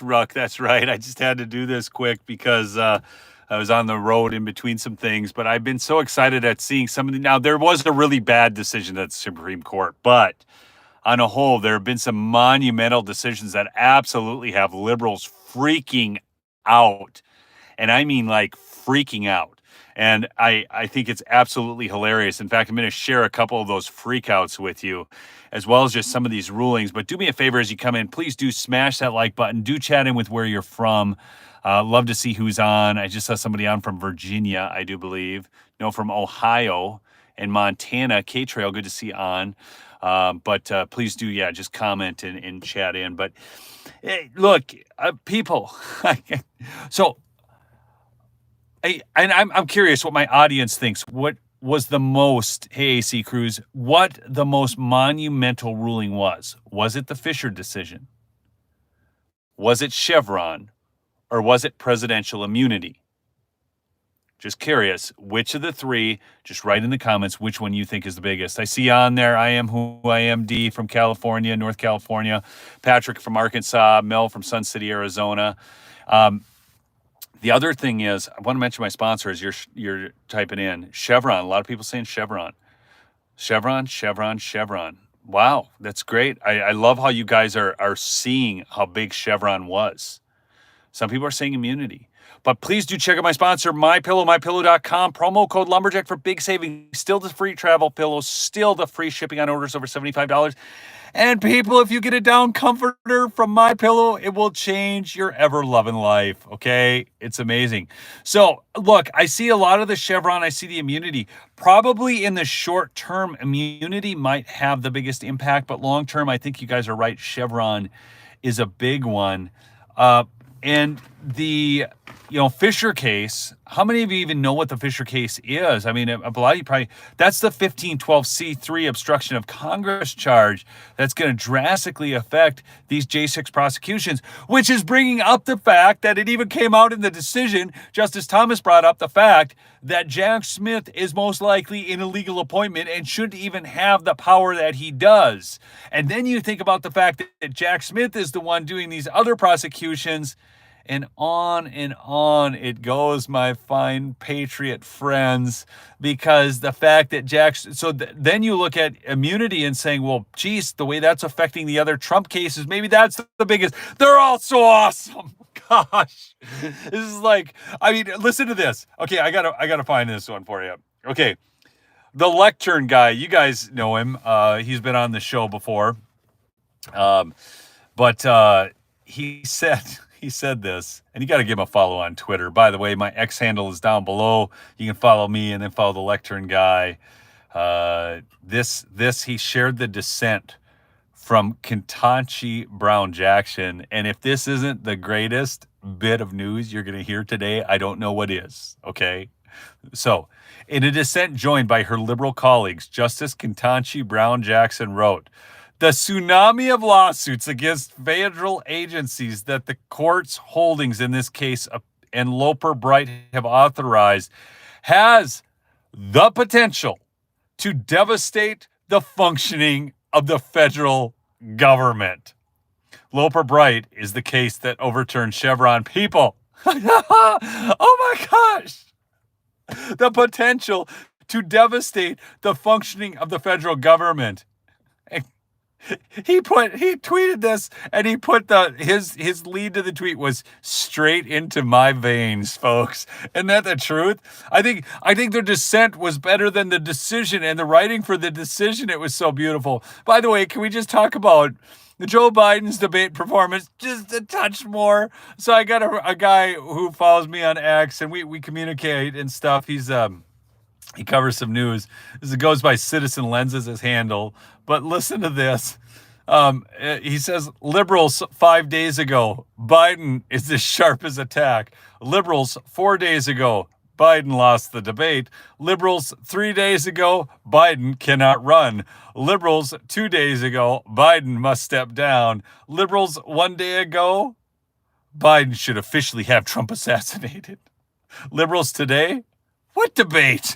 Ruck. That's right. I just had to do this quick because I was on the road in between some things, but I've been so excited at seeing some of the. Now, there was a really bad decision at the Supreme Court, but on a whole, there have been some monumental decisions that absolutely have liberals freaking out. And I mean like freaking out. And I think it's absolutely hilarious. In fact, I'm going to share a couple of those freakouts with you, as well as just some of these rulings. But do me a favor as you come in, please do smash that like button. Do chat in with where you're from. Love to see who's on. I just saw somebody on from Virginia, I do believe. No, from Ohio and Montana. K-Trail, good to see on. But please do, just comment and chat in. But hey, look, people. So I'm curious what my audience thinks. What was the most, hey, AC Cruz, what the most monumental ruling was? Was it the Fisher decision? Was it Chevron? Or was it presidential immunity? Just curious, which of the three, just write in the comments which one you think is the biggest. I see on there, I am who I am, D from California, North California, Patrick from Arkansas, Mel from Sun City, Arizona. The other thing is, I want to mention my sponsor as you're typing in. Chevron, a lot of people saying Chevron. Chevron. Wow, that's great. I love how you guys are seeing how big Chevron was. Some people are saying immunity. But please do check out my sponsor, MyPillow, MyPillow.com. Promo code Lumberjack for big savings. Still the free travel pillows. Still the free shipping on orders over $75. And people, if you get a down comforter from MyPillow, it will change your ever-loving life, okay? It's amazing. So, look, I see a lot of the Chevron. I see the immunity. Probably in the short term, immunity might have the biggest impact. But long term, I think you guys are right. Chevron is a big one. And the, Fisher case, how many of you even know what the Fisher case is? I mean, a lot of you probably, that's the 1512C3 obstruction of Congress charge that's going to drastically affect these J6 prosecutions, which is bringing up the fact that it even came out in the decision. Justice Thomas brought up the fact that Jack Smith is most likely an illegal appointment and shouldn't even have the power that he does. And then you think about the fact that Jack Smith is the one doing these other prosecutions. And on it goes, my fine patriot friends, because the fact that then you look at immunity and saying, well, geez, the way that's affecting the other Trump cases, maybe that's the biggest. They're all so awesome. Gosh, this is like, listen to this. Okay, I gotta find this one for you. Okay, the lectern guy, you guys know him. He's been on the show before. But he said this, and you got to give him a follow on Twitter. By the way, my X handle is down below. You can follow me and then follow the lectern guy. He shared the dissent from Ketanji Brown Jackson. And if this isn't the greatest bit of news you're going to hear today, I don't know what is. Okay. So in a dissent joined by her liberal colleagues, Justice Ketanji Brown Jackson wrote, the tsunami of lawsuits against federal agencies that the court's holdings in this case and Loper Bright have authorized has the potential to devastate the functioning of the federal government. Loper Bright is the case that overturned Chevron. People, oh my gosh, the potential to devastate the functioning of the federal government. He tweeted this, and he put his lead to the tweet was straight into my veins, folks. Isn't that the truth? I think the dissent was better than the decision, and the writing for the decision, it was so beautiful. By the way, can we just talk about Joe Biden's debate performance just a touch more? So I got a guy who follows me on X, and we communicate and stuff. He covers some news. It goes by Citizen Lens as his handle. But listen to this. He says, liberals 5 days ago, Biden is as sharp as a tack. Liberals 4 days ago, Biden lost the debate. Liberals 3 days ago, Biden cannot run. Liberals 2 days ago, Biden must step down. Liberals 1 day ago, Biden should officially have Trump assassinated. Liberals today, what debate?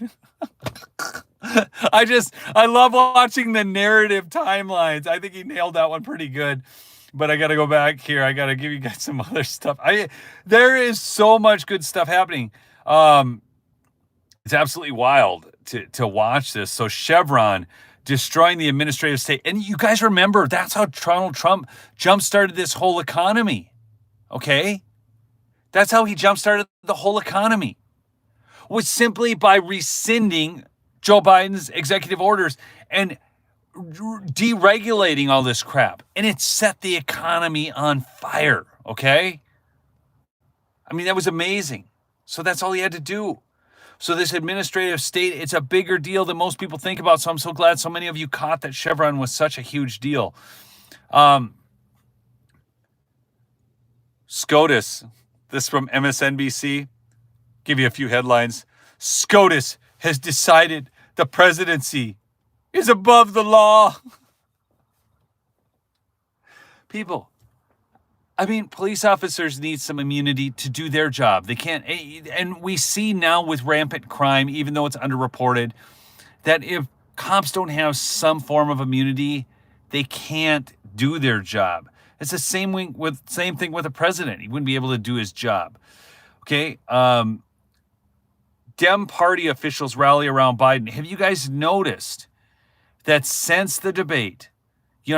I love watching the narrative timelines. I think he nailed that one pretty good. but I got to go back here. I got to give you guys some other stuff. There is so much good stuff happening. It's absolutely wild to watch this. So Chevron destroying the administrative state. And you guys remember, that's how Donald Trump jump-started this whole economy. Okay? That's how he jump-started the whole economy. Was simply by rescinding Joe Biden's executive orders and deregulating all this crap. And it set the economy on fire. Okay? I mean, that was amazing. So that's all he had to do. So this administrative state, it's a bigger deal than most people think about. So I'm so glad so many of you caught that Chevron was such a huge deal. SCOTUS, this from MSNBC. Give you a few headlines. SCOTUS has decided the presidency is above the law. People, I mean, police officers need some immunity to do their job. They can't, and we see now with rampant crime, even though it's underreported, that if cops don't have some form of immunity, they can't do their job. It's the same thing with the president. He wouldn't be able to do his job. Okay. Dem Party officials rally around Biden. Have you guys noticed that since the debate,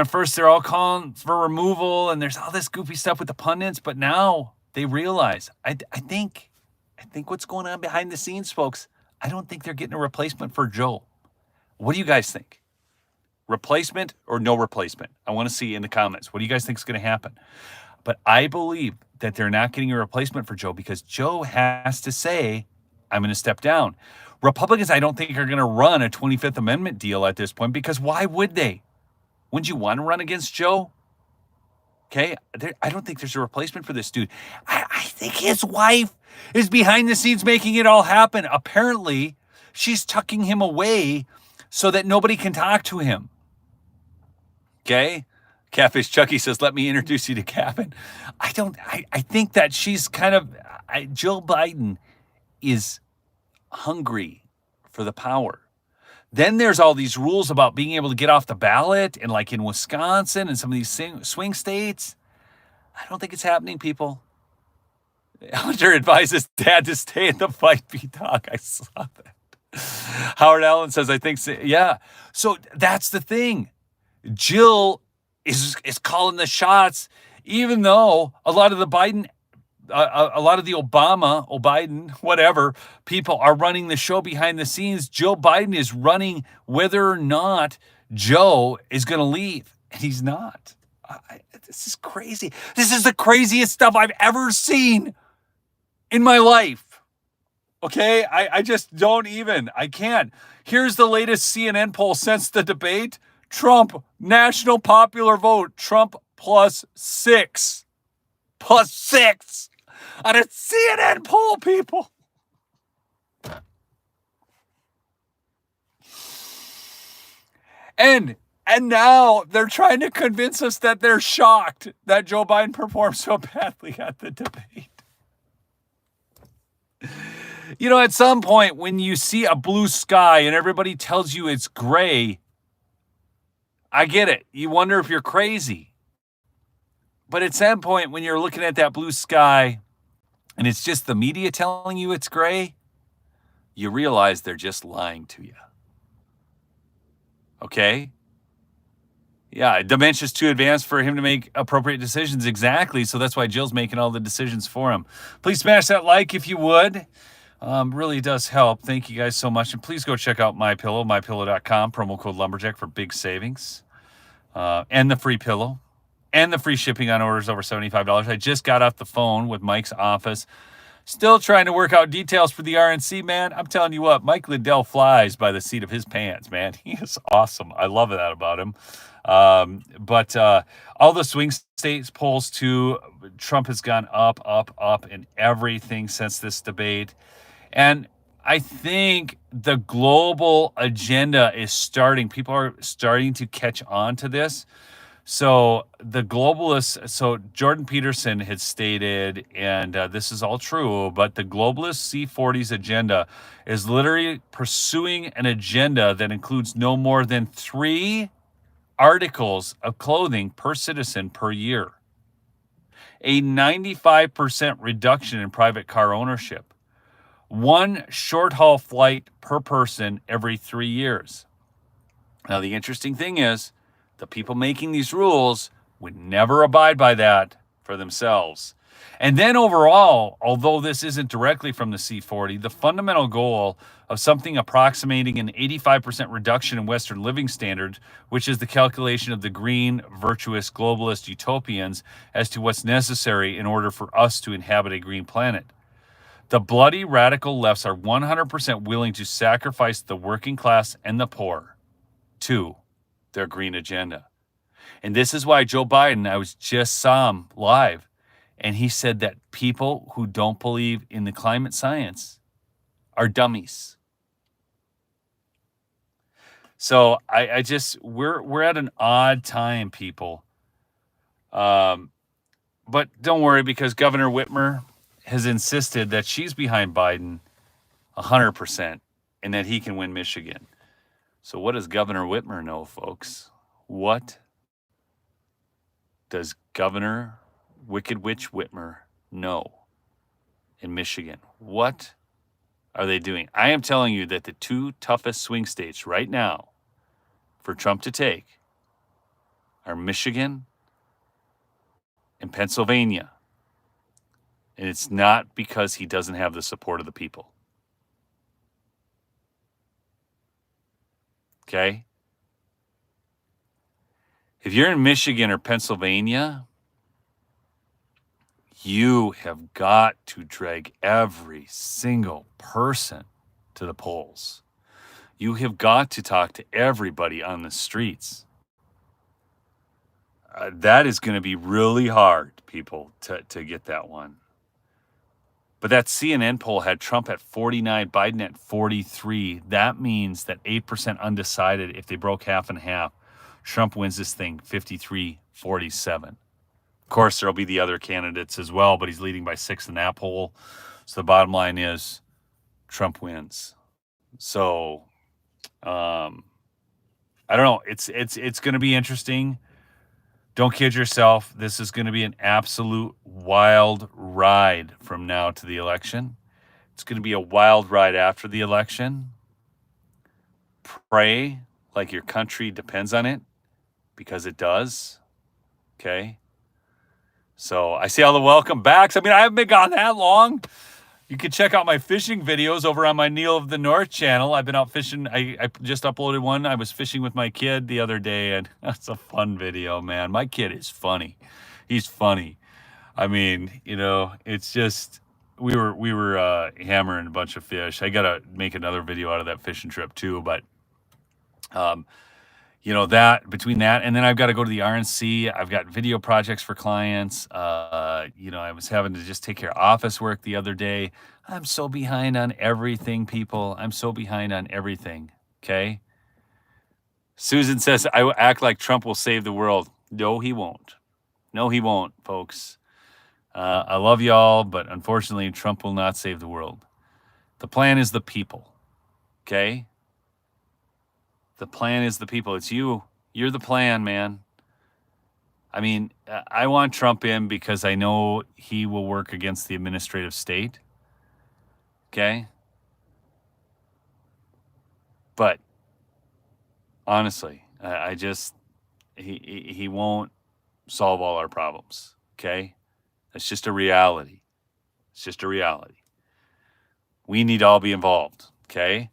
first they're all calling for removal and there's all this goofy stuff with the pundits, but now they realize, I think what's going on behind the scenes, folks, I don't think they're getting a replacement for Joe. What do you guys think? Replacement or no replacement? I want to see in the comments. What do you guys think is going to happen? But I believe that they're not getting a replacement for Joe because Joe has to say, I'm going to step down. Republicans, I don't think are going to run a 25th Amendment deal at this point because why would they? Wouldn't you want to run against Joe? Okay, I don't think there's a replacement for this dude. I think his wife is behind the scenes making it all happen. Apparently, she's tucking him away so that nobody can talk to him. Okay? Catfish Chucky says, let me introduce you to Kevin. I think that she's kind of, Jill Biden is hungry for the power. Then there's all these rules about being able to get off the ballot and like in Wisconsin and some of these swing states. I don't think it's happening, people. Hunter advises dad to stay at the fight beat dog. I saw that. Howard Allen says, I think so. Yeah. So that's the thing. Jill is calling the shots, even though a lot of the Biden, whatever, people are running the show behind the scenes. Joe Biden is running whether or not Joe is going to leave. And he's not. This is crazy. This is the craziest stuff I've ever seen in my life. Okay? I just don't even. I can't. Here's the latest CNN poll since the debate. Trump, national popular vote, Trump +6. +6. On a CNN poll, people. And now they're trying to convince us that they're shocked that Joe Biden performed so badly at the debate. At some point when you see a blue sky and everybody tells you it's gray, I get it. You wonder if you're crazy. But at some point when you're looking at that blue sky and it's just the media telling you it's gray, you realize they're just lying to you. Okay? Yeah, dementia's too advanced for him to make appropriate decisions. Exactly. So that's why Jill's making all the decisions for him. Please smash that like if you would. Really does help. Thank you guys so much. And please go check out MyPillow, mypillow.com, promo code Lumberjack for big savings. And the free pillow. And the free shipping on orders over $75. I just got off the phone with Mike's office. Still trying to work out details for the RNC, man. I'm telling you what, Mike Liddell flies by the seat of his pants, man. He is awesome. I love that about him. But all the swing states polls too, Trump has gone up in everything since this debate. And I think the global agenda is starting. People are starting to catch on to this. So the globalists, so Jordan Peterson had stated, and this is all true, but the globalist C40's agenda is literally pursuing an agenda that includes no more than 3 articles of clothing per citizen per year. a 95% reduction in private car ownership, 1 short-haul flight per person every 3 years. Now, the interesting thing is, the people making these rules would never abide by that for themselves. And then overall, although this isn't directly from the C40, the fundamental goal of something approximating an 85% reduction in Western living standards, which is the calculation of the green, virtuous, globalist utopians as to what's necessary in order for us to inhabit a green planet. The bloody radical lefts are 100% willing to sacrifice the working class and the poor to their green agenda. And this is why Joe Biden, I just saw him live, and he said that people who don't believe in the climate science are dummies. So I just, we're at an odd time, people. But don't worry, because Governor Whitmer has insisted that she's behind Biden 100% and that he can win Michigan. So what does Governor Whitmer know, folks? What does Governor Wicked Witch Whitmer know in Michigan? What are they doing? I am telling you that the 2 toughest swing states right now for Trump to take are Michigan and Pennsylvania. And it's not because he doesn't have the support of the people. Okay? If you're in Michigan or Pennsylvania, you have got to drag every single person to the polls. You have got to talk to everybody on the streets. That is going to be really hard, people, to get that one. But that CNN poll had Trump at 49, Biden at 43. That means that 8% undecided, if they broke half and half, Trump wins this thing 53-47. Of course, there'll be the other candidates as well, but he's leading by 6 in that poll. So the bottom line is Trump wins. So I don't know. It's going to be interesting. Don't kid yourself. This is going to be an absolute wild ride from now to the election. It's going to be a wild ride after the election. Pray like your country depends on it, because it does. Okay? So I see all the welcome backs. I mean, I haven't been gone that long. You can check out my fishing videos over on my Neil of the North channel. I've been out fishing. I just uploaded one. I was fishing with my kid the other day, and that's a fun video, man. My kid is funny. He's funny. I mean, you know, it's just, we were hammering a bunch of fish. I got to make another video out of that fishing trip too, but you know, that between that and then I've got to go to the RNC. I've got video projects for clients. You know, I was having to just take care of office work the other day. I'm so behind on everything, people. I'm so behind on everything. Okay. Susan says, I act like Trump will save the world. No, he won't. No, he won't, folks. I love y'all, but unfortunately, Trump will not save the world. The plan is the people. Okay. The plan is the people. It's you. You're the plan, man. I mean, I want Trump in because I know he will work against the administrative state. Okay? But honestly, I just, he won't solve all our problems. Okay? That's just a reality. It's just a reality. We need to all be involved. Okay?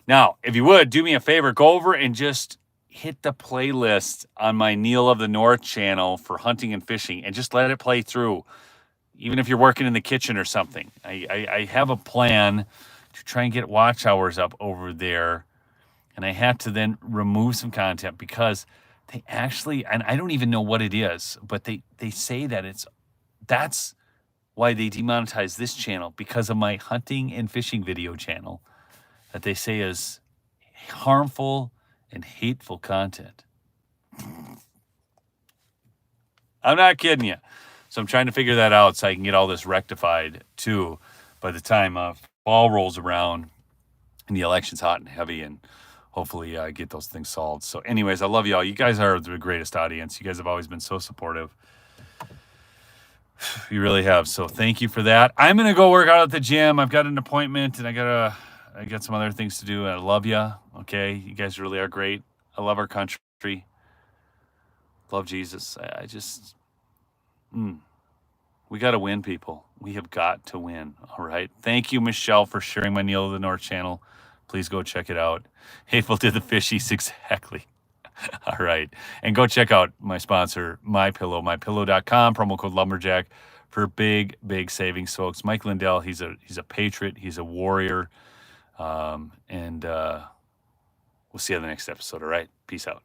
Now, if you would, do me a favor, go over and just hit the playlist on my Neil of the North channel for hunting and fishing and just let it play through, even if you're working in the kitchen or something. I have a plan to try and get watch hours up over there, and I had to then remove some content because they actually, and I don't even know what it is, but they say that that's why they demonetized this channel, because of my hunting and fishing video channel that they say is harmful and hateful content. I'm not kidding you. So I'm trying to figure that out so I can get all this rectified too by the time fall rolls around and the election's hot and heavy, and hopefully get those things solved. So anyways, I love y'all. You guys are the greatest audience. You guys have always been so supportive. You really have. So thank you for that. I'm gonna go work out at the gym. I've got an appointment, and I got some other things to do. And I love you. Okay, you guys really are great. I love our country. Love Jesus. I just, we got to win, people. We have got to win. All right. Thank you, Michelle, for sharing my Neil of the North channel. Please go check it out. Hateful to the fishies, exactly. All right. And go check out my sponsor, MyPillow, mypillow.com, promo code Lumberjack for big, big savings, folks. Mike Lindell, he's a patriot. He's a warrior. And we'll see you on the next episode. All right. Peace out.